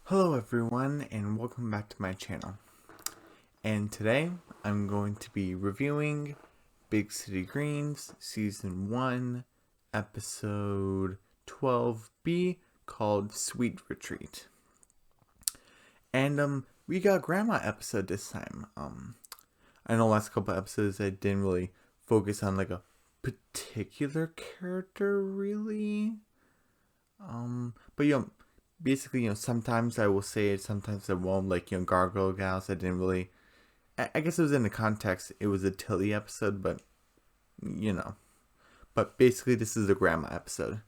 Hello everyone and welcome back to my channel. And today I'm going to be reviewing Big City Greens Season 1 Episode 12B called Sweet Retreat. And we got a grandma episode this time. I know last couple episodes I didn't really focus on like a particular character really. But basically, sometimes I will say it, sometimes I won't. Like, Gargoyle Gals, I didn't really. I guess it was in the context, it was a Tilly episode, but, you know. But basically, this is the Grandma episode.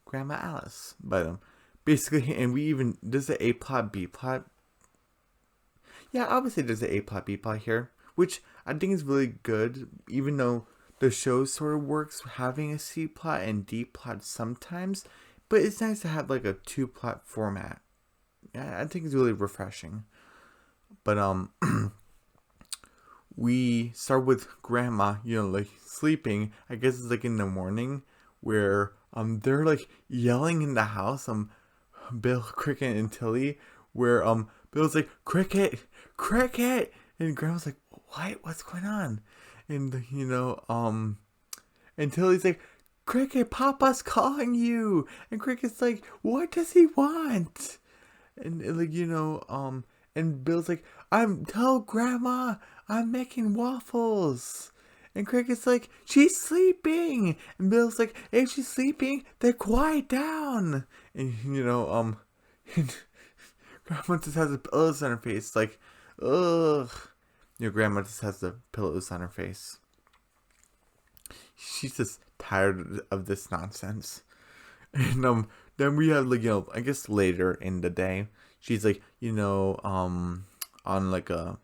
Grandma Alice. But, basically, and we even. There's an A plot, B plot. Yeah, obviously, there's an A plot, B plot here, which I think is really good, even though the show sort of works having a C plot and D plot sometimes. But it's nice to have like a two plot format. I think it's really refreshing. But we start with grandma, like sleeping. I guess it's like in the morning where they're like yelling in the house. Bill, Cricket, and Tilly, where Bill's like Cricket, Cricket, and grandma's like what's going on, and and Tilly's like Cricket, Papa's calling you, and Cricket's like what does he want, and and Bill's like, tell grandma I'm making waffles. And Cricket's like, she's sleeping. And Bill's like, if she's sleeping, then quiet down. And and grandma just has the pillows on her face, like, ugh. Grandma just has the pillows on her face. She's just tired of this nonsense. And then we have like I guess later in the day, she's like on like a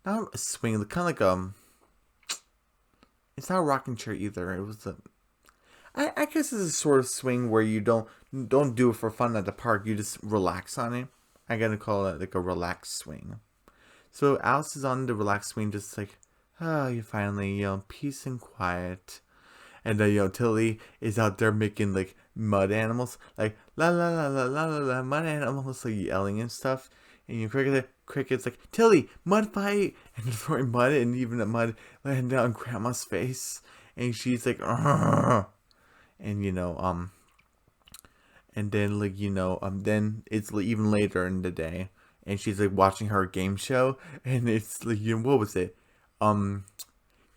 not a swing, kind of like it's not a rocking chair either. It was I guess it's a sort of swing where you don't do it for fun at the park. You just relax on it. I gotta call it like a relaxed swing. So Alice is on the relaxed swing, just like, oh, you finally, peace and quiet. And then, Tilly is out there making like mud animals, like la la la la la la la mud animals, like yelling and stuff. And Cricket's like, Tilly, mud fight, and they're throwing mud, and even the mud landing on Grandma's face, and she's like, "Argh." And and then then it's like, even later in the day, and she's like watching her game show, and it's like, what was it, um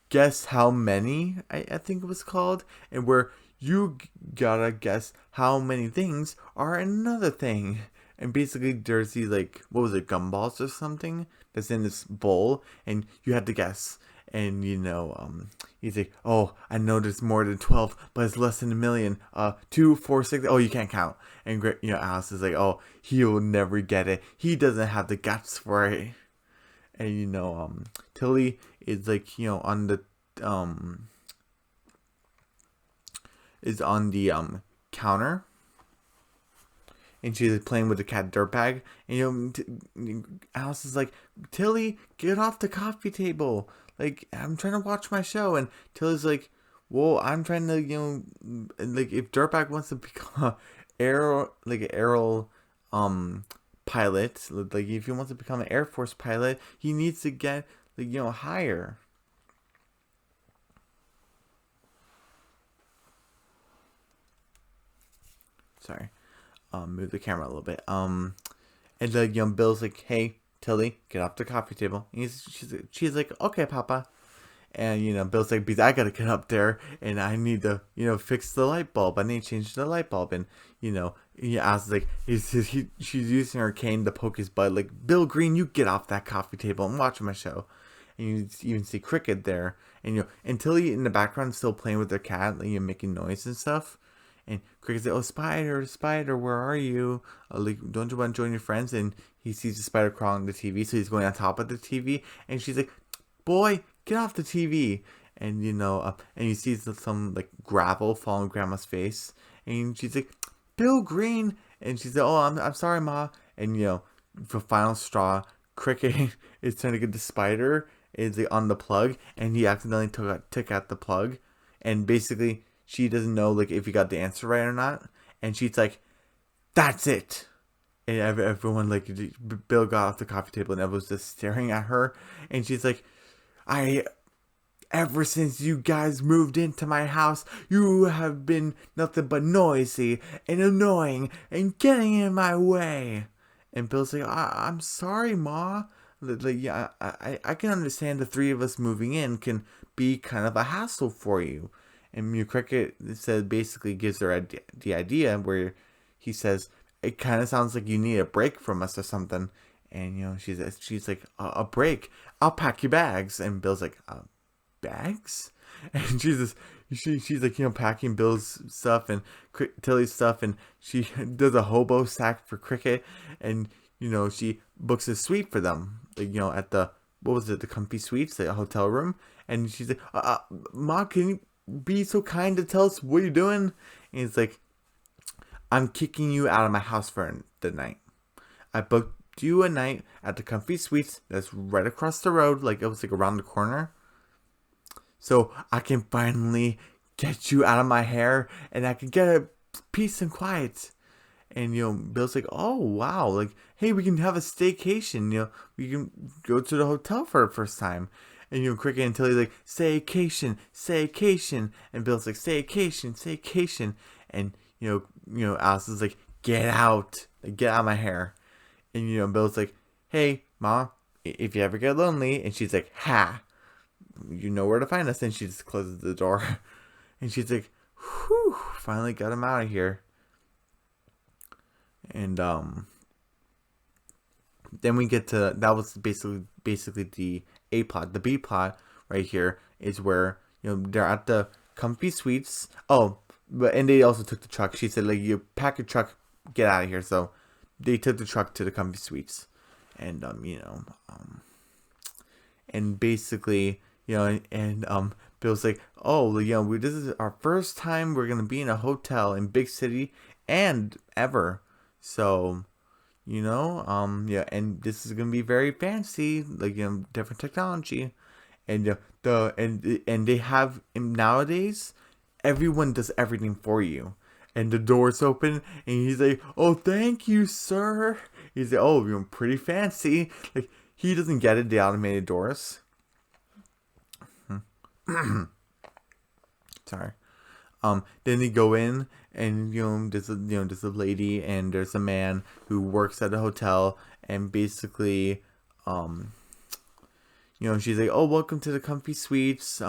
guess how many, I think it was called, and where you gotta guess how many things are another thing. And basically there's these like, what was it, gumballs or something that's in this bowl, and you have to guess. And he's like, oh, I know there's more than 12, but it's less than a million. 2, 4, 6. Oh, you can't count. And Alice is like, oh, he'll never get it, he doesn't have the guts for it. And Tilly is like on the is on the counter, and she's like, playing with the cat dirtbag. And Alice is like, Tilly, get off the coffee table, like I'm trying to watch my show. And Tilly's like, well, I'm trying to like, if dirtbag wants to become a aerial pilot, like if he wants to become an Air Force pilot, he needs to get like higher. Sorry, move the camera a little bit. And the Bill's like, hey Tilly, get off the coffee table. And she's like, okay, Papa. And Bill's like, because I gotta get up there, and I need to fix the light bulb. I need to change the light bulb. And he asks like, she's using her cane to poke his butt. Like, Bill Green, you get off that coffee table. I'm watching my show. And you even see Cricket there, and and Tilly in the background still playing with their cat, like, making noise and stuff. And Cricket's like, oh, Spider, Spider, where are you? Like, don't you want to join your friends? And he sees the spider crawling on the TV, so he's going on top of the TV. And she's like, boy, get off the TV. And and he sees some like gravel fall on Grandma's face, and she's like, Bill Green. And she's like, oh, I'm sorry, Ma. And the final straw, Cricket is trying to get the spider, is like on the plug, and he accidentally took out the plug, and basically she doesn't know like if he got the answer right or not. And she's like, that's it. and everyone like Bill got off the coffee table and everyone was just staring at her, and she's like, I ever since you guys moved into my house, you have been nothing but noisy and annoying and getting in my way. And Bill's like, I'm sorry, Ma. Like, yeah, I can understand the three of us moving in can be kind of a hassle for you. And Mew Cricket said basically gives her the idea where he says, it kind of sounds like you need a break from us or something. And, she's like, a break? I'll pack your bags. And Bill's like, bags? And she's like, packing Bill's stuff and Tilly's stuff, and she does a hobo sack for Cricket, and she books a suite for them, like, at the, what was it, the Comfy Suites, the hotel room. And she's like, Ma, can you be so kind to tell us what you're doing? And it's like, I'm kicking you out of my house for the night. I booked you a night at the Comfy Suites that's right across the road, like it was like around the corner, so I can finally get you out of my hair and I can get a peace and quiet. And, Bill's like, oh, wow. Like, hey, we can have a staycation. We can go to the hotel for the first time. And, Cricket and Tilly's like, staycation, staycation. And Bill's like, staycation, staycation. And, Alice's like, get out. Like, get out of my hair. And, Bill's like, hey, Ma, if you ever get lonely. And she's like, ha. You know where to find us. And she just closes the door. And she's like, whew, finally got him out of here. And then we get to, that was basically the A plot. The B plot right here is where they're at the Comfy Suites. Oh, and they also took the truck. She said, like, you pack your truck, get out of here. So they took the truck to the Comfy Suites. And and basically, Bill's like, oh, this is our first time we're gonna be in a hotel in big city and ever. So, and this is gonna be very fancy, like, different technology, and and they have, nowadays, everyone does everything for you, and the doors open, and he's like, oh, thank you, sir. He's like, oh, you're pretty fancy. Like, he doesn't get it, the automated doors. Sorry. Then they go in, and there's a lady and there's a man who works at a hotel, and basically, she's like, oh, welcome to the Comfy Suites.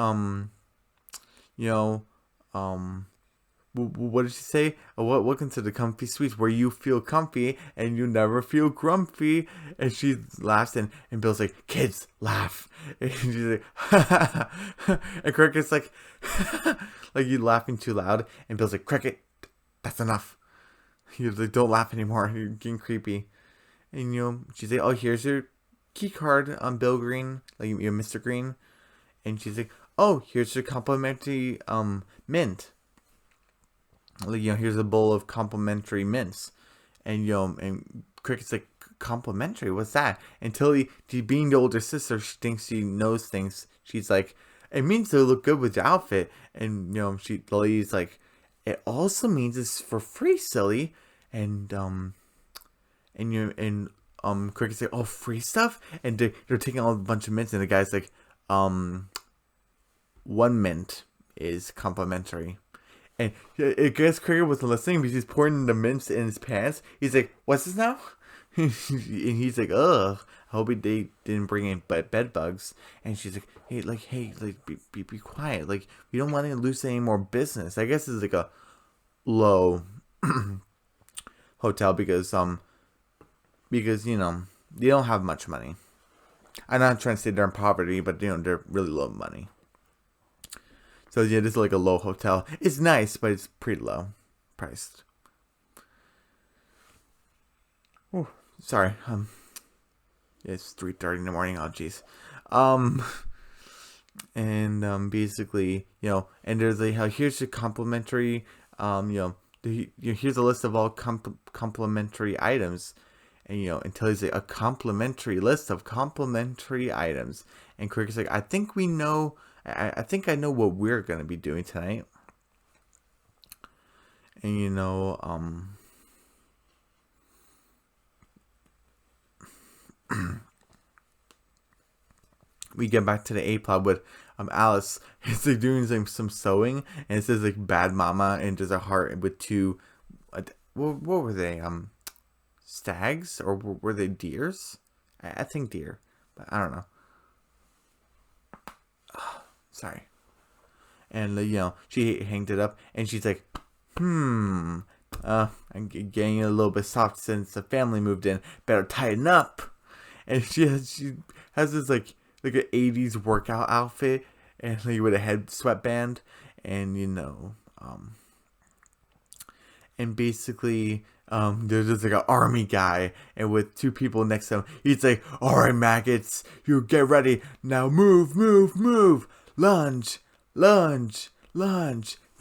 What did she say? Welcome to the Comfy Suites where you feel comfy and you never feel grumpy. And she laughs, and Bill's like, kids, laugh. And she's like, and Cricket's like, like, you laughing too loud. And Bill's like, Cricket, that's enough. He's like, don't laugh anymore. You're getting creepy. And she's like, oh, here's your key card on Bill Green, like, you're Mr. Green. And she's like, oh, here's your complimentary mint. Like, here's a bowl of complimentary mints. And and Cricket's like, complimentary, what's that? Until being the older sister, she thinks she knows things. She's like, it means to look good with your outfit. And the lady's like, it also means it's for free, silly. And Cricket's like, oh, free stuff? And they're taking a bunch of mints, and the guy's like, one mint is complimentary. And I guess Cricket wasn't listening because he's pouring the mints in his pants. He's like, what's this now? And he's like, ugh, I hope they didn't bring in bed bugs. And she's like, hey, be quiet. Like, we don't want to lose any more business. I guess it's like a low hotel because they don't have much money. I'm not trying to say they're in poverty, but they're really low money. So yeah, this is like a low hotel. It's nice, but it's pretty low priced. Oh, sorry. It's 3:30 in the morning. Oh, jeez. And basically, and there's here's your complimentary, here's a list of all complimentary items, and until he's like, a complimentary list of complimentary items, and Cricket's like, I think we know. I think I know what we're gonna be doing tonight. And we get back to the A plot with Alice. It's like doing some sewing, and it says like "bad mama" and there's a heart with two. What were they? Stags, or were they deers? I think deer, but I don't know. Sorry. And she hanged it up, and she's like, I'm getting a little bit soft since the family moved in. Better tighten up. And she has this like an 80s workout outfit, and like with a head sweatband, and and basically there's just like an army guy, and with two people next to him, he's like, all right, maggots, you get ready now, move, lunge,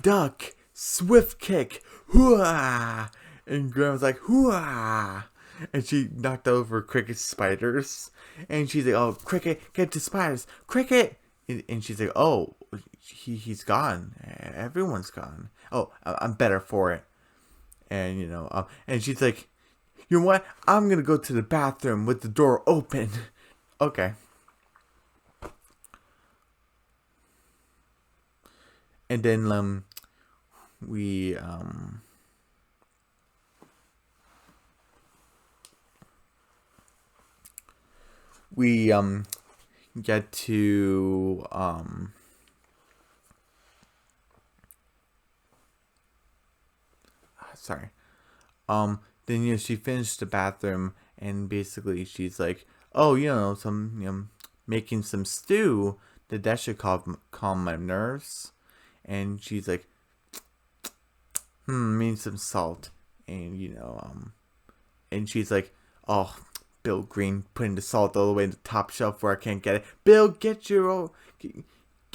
duck, swift kick, hooah. And Grandma's like, hooah. And she knocked over Cricket's spiders. And she's like, oh, Cricket, get the spiders. Cricket! And she's like, oh, he's gone. Everyone's gone. Oh, I'm better for it. And, and she's like, you know what? I'm going to go to the bathroom with the door open. Okay. And then, we get to sorry. Then she finished the bathroom, and basically she's like, oh, some making some stew. That should calm my nerves. And she's like, means some salt. And and she's like, oh, Bill Green putting the salt all the way to the top shelf where I can't get it. Bill, get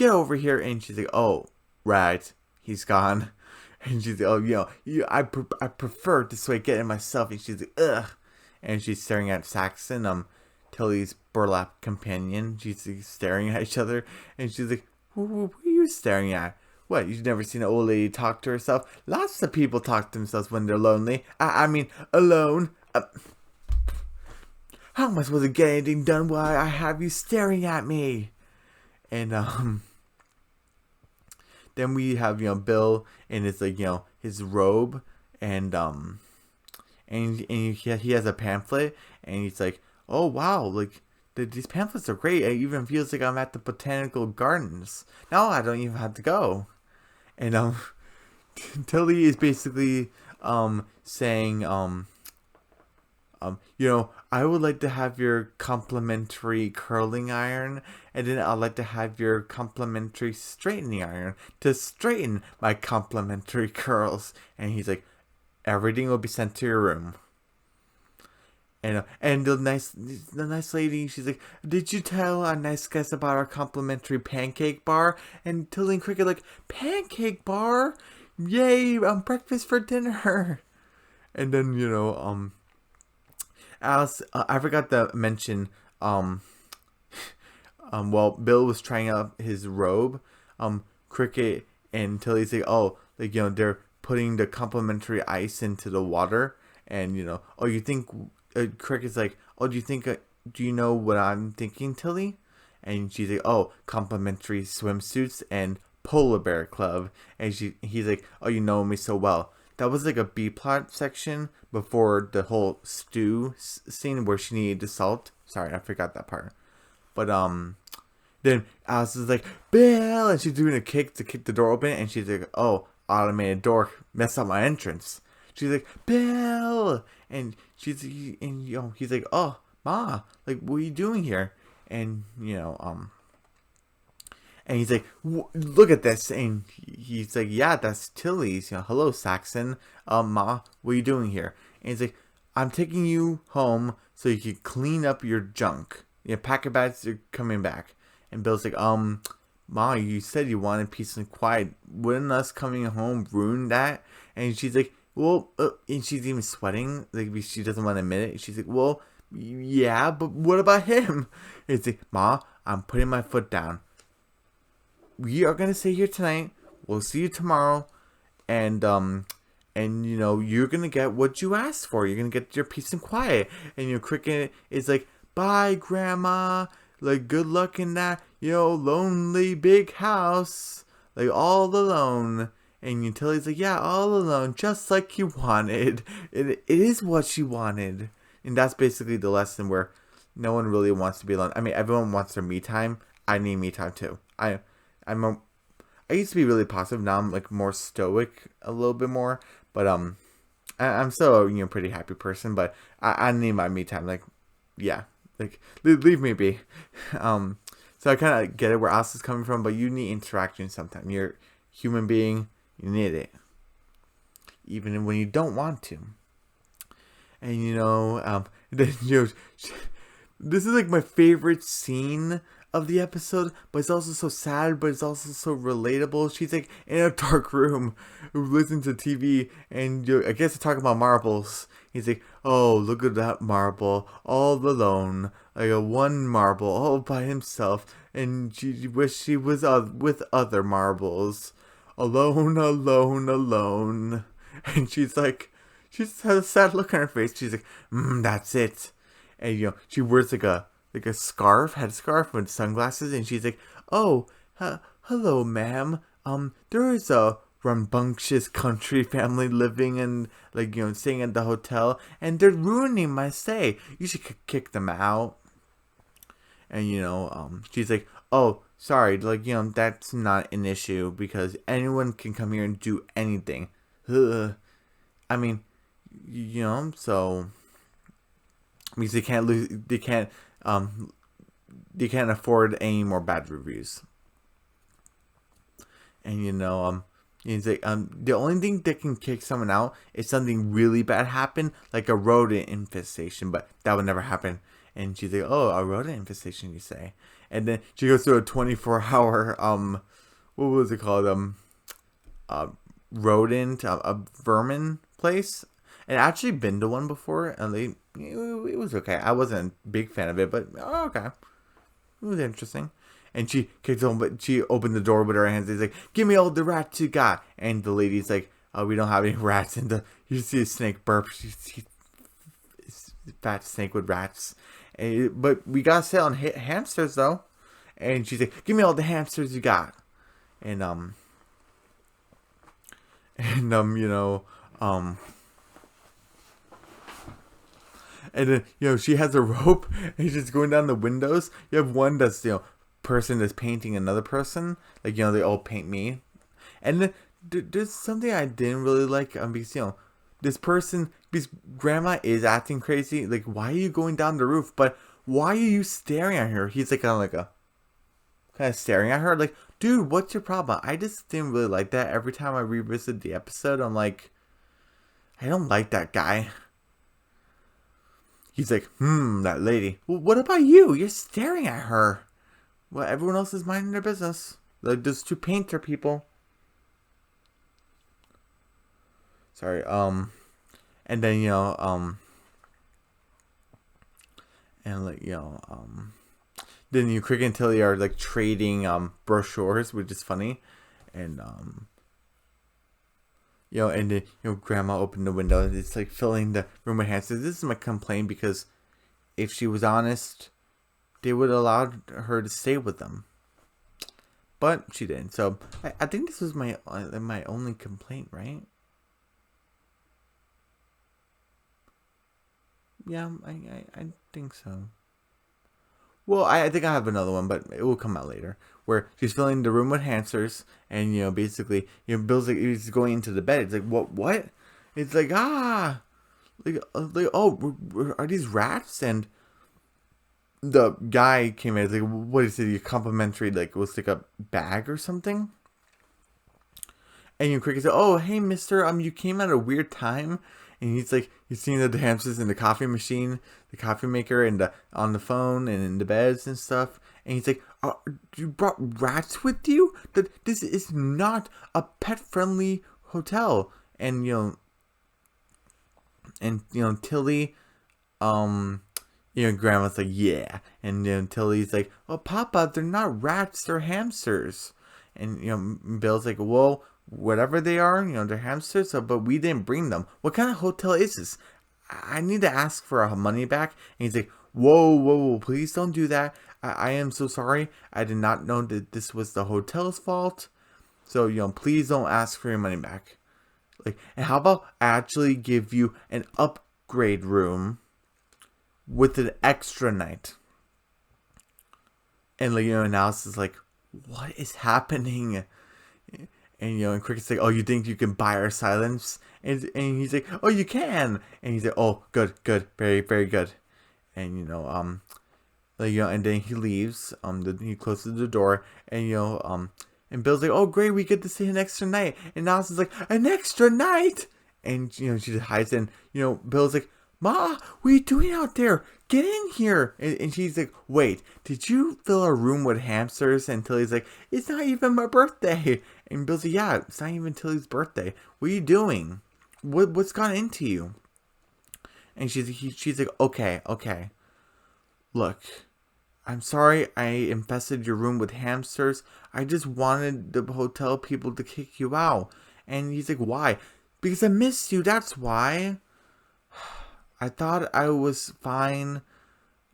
over here. And she's like, oh, right, he's gone. And she's like, oh, I prefer this way, getting it myself. And she's like, ugh. And she's staring at Saxon, Tilly's burlap companion. She's like, staring at each other. And she's like, what are you staring at? What, you've never seen an old lady talk to herself? Lots of people talk to themselves when they're lonely. I mean, alone. How am I supposed to get anything done while I have you staring at me? And, then we have, Bill in his, like, his robe, and he has a pamphlet, and he's like, oh, wow, like, these pamphlets are great. It even feels like I'm at the botanical gardens. Now I don't even have to go. And, Tilly is basically, saying, I would like to have your complimentary curling iron, and then I'd like to have your complimentary straightening iron to straighten my complimentary curls. And he's like, everything will be sent to your room. And the nice lady, she's like, did you tell our nice guest about our complimentary pancake bar? And Tilly and Cricket like, pancake bar? Yay, breakfast for dinner. And then, Alice, I forgot to mention, while Bill was trying out his robe, Cricket and Tilly say, oh, like, they're putting the complimentary ice into the water, and, oh, you think, Cricket's like, oh, do you know what I'm thinking, Tilly? And she's like, oh, complimentary swimsuits and polar bear club, and he's like, oh, you know me so well. That was like a B plot section before the whole stew scene where she needed the salt. Sorry, I forgot that part. But then Alice is like, Bill, and she's doing a kick to kick the door open, and she's like, oh, automated door messed up my entrance. She's like, Bill, and he's like, oh, Ma, like, what are you doing here? And and he's like, look at this. And he's like, yeah, that's Tilly's. Hello, Saxon. Ma, what are you doing here? And he's like, I'm taking you home so you can clean up your junk. Pack your bags, you're coming back. And Bill's like, Ma, you said you wanted peace and quiet. Wouldn't us coming home ruin that? And she's like, well, and she's even sweating. Like, she doesn't want to admit it. She's like, well, yeah, but what about him? And it's like, Ma, I'm putting my foot down. We are gonna stay here tonight. We'll see you tomorrow, and you're gonna get what you asked for. You're gonna get your peace and quiet. And Cricket is like, bye, Grandma. like, good luck in that, lonely big house. Like, all alone. And Tilly's like, yeah, all alone, just like you wanted. It is what she wanted. And that's basically the lesson where no one really wants to be alone. I mean, everyone wants their me time. I need me time too. I used to be really positive. Now I'm like more stoic a little bit more. But I'm still a pretty happy person. But I need my me time. Like, yeah, like leave me be. So I kind of get it where Alice is coming from. But you need interaction sometimes. You're a human being. You need it, even when you don't want to. And then, this is like my favorite scene of the episode, but it's also so sad, but it's also so relatable. She's like in a dark room, listening to TV, and I guess they're talking about marbles. He's like, "Oh, look at that marble, all alone, like a one marble all by himself," and she wished she was with other marbles. Alone, alone, alone. And she just has a sad look on her face. She's like, that's it. And she wears like a scarf, had a scarf with sunglasses, and she's like, oh, hello, ma'am. There is a rambunctious country family living and staying at the hotel, and they're ruining my stay. You should kick them out. And she's like, oh, sorry, that's not an issue because anyone can come here and do anything. Ugh. I mean, so because they can't lose, they can't afford any more bad reviews. And he's like, the only thing that can kick someone out is something really bad happen, like a rodent infestation, but that would never happen. And she's like, oh, a rodent infestation, you say? And then she goes through a 24-hour, what was it called? Rodent, a vermin place. And I actually been to one before, and it was okay. I wasn't a big fan of it, but okay. It was interesting. And she kicked on, but she opened the door with her hands. He's like, give me all the rats you got. And the lady's like, oh, we don't have any rats. And you see a snake burp. Fat snake with rats. But we got to sell on hamsters, though. And she's like, give me all the hamsters you got. And and then, she has a rope and she's going down the windows. You have one that's, person that's painting another person. Like, they all paint me. And then there's something I didn't really like. Because, this person, because grandma is acting crazy. Like, why are you going down the roof? But why are you staring at her? He's like, kind of staring at her. Like, dude, what's your problem? I just didn't really like that. Every time I revisit the episode, I'm like, I don't like that guy. He's like, that lady. Well, what about you? You're staring at her. Well, everyone else is minding their business. Like, those two painter people. Sorry, and then, then Cricket and Tilly are, like, trading, brochures, which is funny. And, and then, Grandma opened the window, and it's, like, filling the room with hamsters. This is my complaint, because if she was honest, they would allow her to stay with them. But she didn't. So, I think this was my only complaint, right? Yeah, I think so. Well, I think I have another one, but it will come out later. Where she's filling the room with hamsters, and basically, Bill's like, he's going into the bed. It's like, what? It's like, oh, are these rats? And the guy came in. It's like, what is it? Complimentary, like, was like a bag or something. And Cricket said, oh, hey, mister, you came at a weird time. And he's like, he's seeing the hamsters in the coffee machine, the coffee maker, and on the phone, and in the beds and stuff. And he's like, you brought rats with you? This is not a pet-friendly hotel. And, Tilly, Grandma's like, yeah. And, Tilly's like, oh, Papa, they're not rats, they're hamsters. And, Bill's like, well, whatever they are, they're hamsters, but we didn't bring them. What kind of hotel is this? I need to ask for our money back. And he's like, whoa, please don't do that. I am so sorry. I did not know that this was the hotel's fault. So, please don't ask for your money back. Like, and how about I actually give you an upgrade room with an extra night? And, and Alice is like, what is happening? And Cricket's like, oh, you think you can buy our silence? And he's like, oh, you can. And he's like, oh, good, very, very good. And and then he leaves. He closes the door, and Bill's like, oh, great, we get to stay an extra night. And Alice is like, an extra night? And she just hides in. Bill's like, Ma, what are you doing out there? Get in here. And she's like, wait, did you fill a room with hamsters? And Tilly's like, it's not even my birthday. And Bill's like, yeah, it's not even Tilly's birthday. What are you doing? What's gone into you? And she's like, okay. Look, I'm sorry I infested your room with hamsters. I just wanted the hotel people to kick you out. And he's like, why? Because I missed you, that's why. I thought I was fine.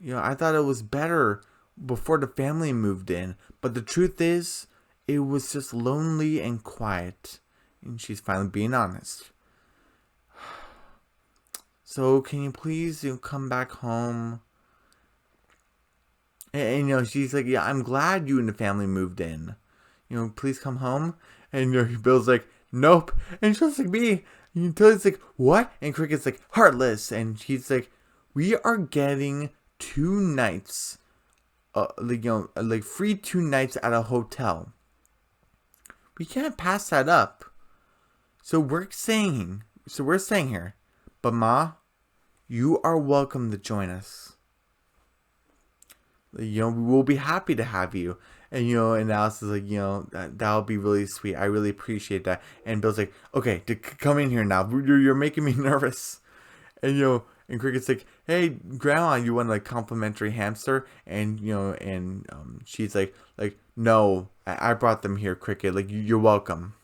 I thought it was better before the family moved in. But the truth is, it was just lonely and quiet. And she's finally being honest. So can you please come back home? And she's like, yeah, I'm glad you and the family moved in. Please come home. And Bill's like, nope. And she's like, me. And Tilly's like, what? And Cricket's like, heartless. And she's like, we are getting 2 nights, like free 2 nights at a hotel. We can't pass that up. So we're saying here, but Ma, you are welcome to join us. We will be happy to have you. And, and Alice is like, that'll be really sweet. I really appreciate that. And Bill's like, okay, come in here now. You're making me nervous. And, and Cricket's like, hey, Grandma, you want a complimentary hamster? And, she's like, no, I brought them here, Cricket. Like, you're welcome.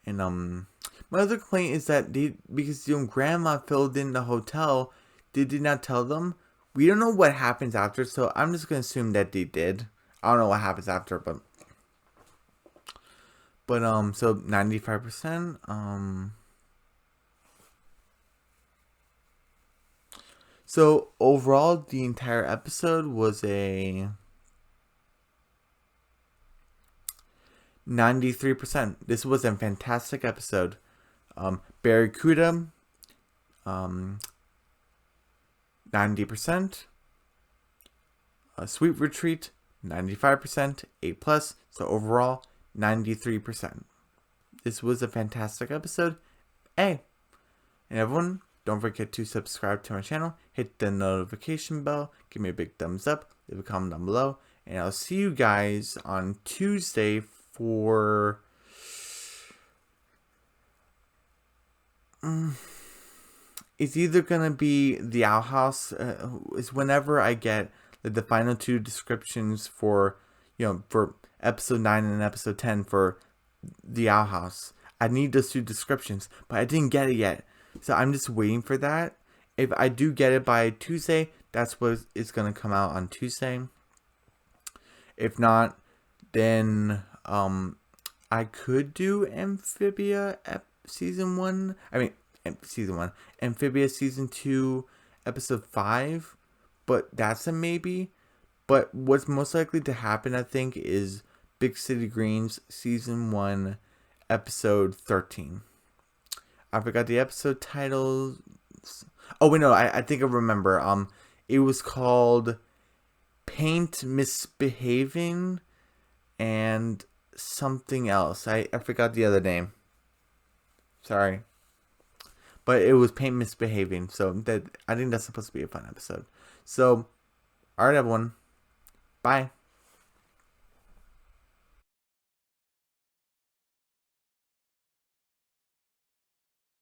And, my other complaint is that because, Grandma filled in the hotel, they did not tell them. We don't know what happens after, so I'm just going to assume that they did. I don't know what happens after, but so 95%, so overall, the entire episode was a 93%. This was a fantastic episode. Barracuda, 90%. Sweet Retreat, 95%. A+. So overall, 93%. This was a fantastic episode. A. And everyone, don't forget to subscribe to my channel. Hit the notification bell. Give me a big thumbs up. Leave a comment down below. And I'll see you guys on Tuesday for... It's either gonna be the Owl House. Is whenever I get the final 2 descriptions for for episode 9 and episode 10 for the Owl House. I need those 2 descriptions, but I didn't get it yet, so I'm just waiting for that. If I do get it by Tuesday, that's what is gonna come out on Tuesday. If not, then I could do Amphibia season 1. Season 1. Amphibia season 2, episode 5. But that's a maybe. But what's most likely to happen, I think, is Big City Greens season 1, episode 13. I forgot the episode title. Oh, wait, no, I think I remember. It was called Paint Misbehaving and something else. I forgot the other name. Sorry. But it was Paint Misbehaving, so I think that's supposed to be a fun episode. So, alright everyone, bye.